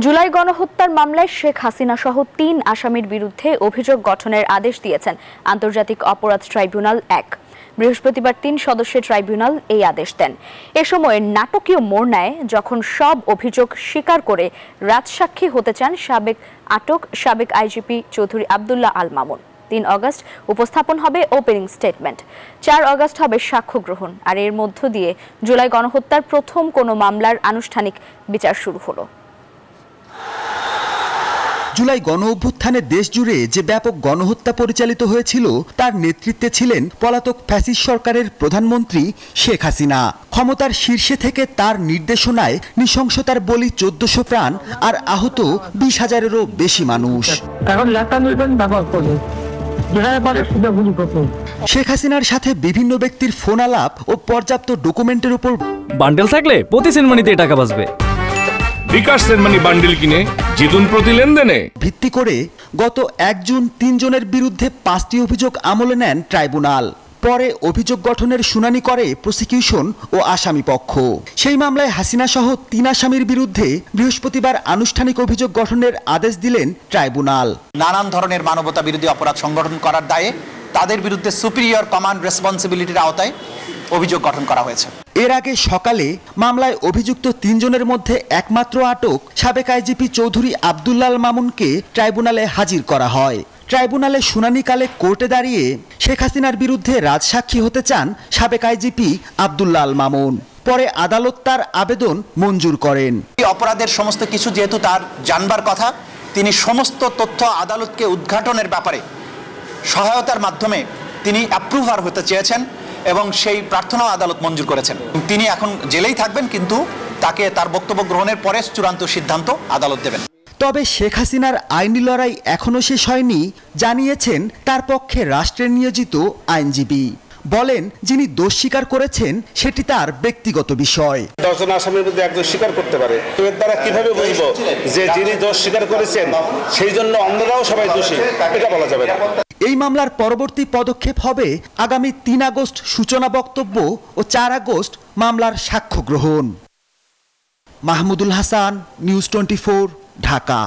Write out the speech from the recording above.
জুলাই গণহত্যার মামলায় শেখ হাসিনা সহ ৩ আসামির বিরুদ্ধে অভিযোগ গঠনের আদেশ দিয়েছেন আন্তর্জাতিক অপরাধ ট্রাইব্যুনাল ১। বৃহস্পতিবার ৩ সদস্যের ট্রাইব্যুনাল এই আদেশ দেন। এ সময় নাটকীয় মোড় নেয় যখন সব অভিযোগ স্বীকার করে রাজসাক্ষী হতে চান সাবেক আইজিপি চৌধুরী আব্দুল্লাহ আল মামুন। ৩ অগস্ট উপস্থাপন হবে ওপেনিং স্টেটমেন্ট, ৪ অগস্ট হবে সাক্ষ্য গ্রহণ। আর এর মধ্য দিয়ে জুলাই গণহত্যার প্রথম কোনো মামলার আনুষ্ঠানিক বিচার শুরু হলো। জুলাই গণ অভ্যুত্থানে দেশ জুড়ে যে ব্যাপক গণহত্যা পরিচালিত হয়েছিল তার নেতৃত্বে ছিলেন পলাতক ফ্যাসিস্ট সরকারের প্রধানমন্ত্রী শেখ হাসিনা। ক্ষমতার শীর্ষে থেকে তার নির্দেশনায় নৃশংসতার বলি ১৪০০ প্রাণ আর আহত ২০,০০০-এরও বেশি মানুষ। শেখ হাসিনার সাথে বিভিন্ন ব্যক্তির ফোন আলাপ ও পর্যাপ্ত ডকুমেন্টের উপর বান্ডেল থাকলে প্রতি সেনমানিতে টাকা বাঁচবে। বিকাশ সেনমানি বান্ডেল কিনে জিতুন প্রতি লেনদেনে ভিত্তি করে গত ১ জুন ৩ জনের বিরুদ্ধে ৫টি অভিযোগ আমলে নেন ট্রাইব্যুনাল। পরে অভিযোগ গঠনের শুনানি করে প্রসিকিউশন ও আসামি পক্ষ। সেই মামলায় হাসিনা সহ ৩ আসামির বিরুদ্ধে বৃহস্পতিবার আনুষ্ঠানিক অভিযোগ গঠনের আদেশ দিলেন ট্রাইব্যুনাল। নানান ধরনের মানবতা বিরোধী অপরাধ সংগঠন করার দায়ে তাদের বিরুদ্ধে সুপিরিয়র কমান্ড রেসপন্সিবিলিটির আওতায় অভিযোগ গঠন করা হয়েছে। এর আগে সকালে মামলায় অভিযুক্ত ৩ জনের মধ্যে একমাত্র আটক সাবেক আইজিপি চৌধুরী আব্দুল্লাহ আল মামুনকে ট্রাইব্যুনালে হাজির করা হয়। ট্রাইব্যুনালে শুনানিকালে কোর্টে দাঁড়িয়ে শেখ হাসিনার বিরুদ্ধে রাজসাক্ষী হতে চান সাবেক আইজিপি আব্দুল্লাহ আল মামুন। পরে আদালত তার আবেদন মঞ্জুর করেন। এই অপরাধের সমস্ত কিছু যেহেতু তার জানবার কথা, তিনি সমস্ত তথ্য আদালতকে উদ্ঘাটনের ব্যাপারে সহায়তার মাধ্যমে তিনি অ্যাপ্রুভার হতে চেয়েছেন এবং সেই প্রার্থনাও আদালত মঞ্জুর করেছেন। তিনি এখন জেলেই থাকবেন, কিন্তু তাকে তার বক্তব্য গ্রহণের পরে চূড়ান্ত সিদ্ধান্ত আদালত দেবেন। তবে শেখ হাসিনার আইনি লড়াই এখনো শেষ হয়নি জানিয়েছেন তার পক্ষে রাষ্ট্রের নিয়োজিত আইনজীবী। বলেন, যিনি দোষ স্বীকার করেছেন সেটি তার ব্যক্তিগত বিষয়। ১০ জন আসামির মধ্যে একজন স্বীকার করতে পারে, এর দ্বারা কিভাবে বুঝবো যে যিনি দোষ স্বীকার করেছেন সেই জন্য অন্যরাও সবাই দোষী, এটা বলা যাবে না। এই মামলার পরবর্তী পদক্ষেপ হবে আগামী ৩ আগস্ট সূচনা বক্তব্য ও ৪ আগস্ট মামলার সাক্ষ্য গ্রহণ। মাহমুদুল হাসান, নিউজ 24, ঢাকা।